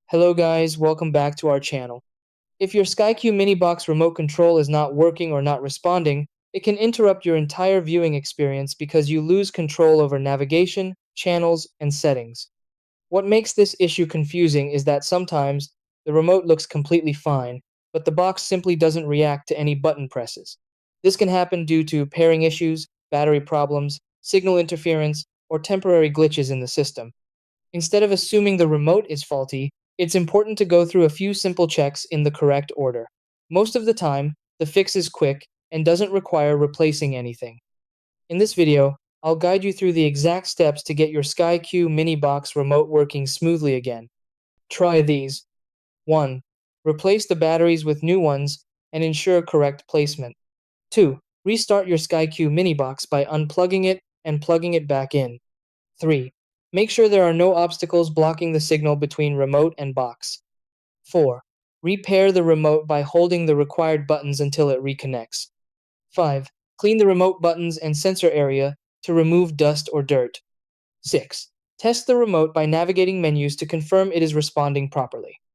Hello guys, welcome back to our channel. If your SkyQ Mini Box remote control is not working or not responding, it can interrupt your entire viewing experience because you lose control over navigation, channels, and settings. What makes this issue confusing is that sometimes the remote looks completely fine, but the box simply doesn't react to any button presses. This can happen due to pairing issues, battery problems, signal interference, or temporary glitches in the system. Instead of assuming the remote is faulty, it's important to go through a few simple checks in the correct order. Most of the time, the fix is quick and doesn't require replacing anything. In this video, I'll guide you through the exact steps to get your SkyQ Mini Box remote working smoothly again. Try these. 1. Replace the batteries with new ones and ensure correct placement. 2. Restart your SkyQ Mini Box by unplugging it and plugging it back in. 3. Make sure there are no obstacles blocking the signal between remote and box. 4. Repair the remote by holding the required buttons until it reconnects. 5. Clean the remote buttons and sensor area to remove dust or dirt. 6. Test the remote by navigating menus to confirm it is responding properly.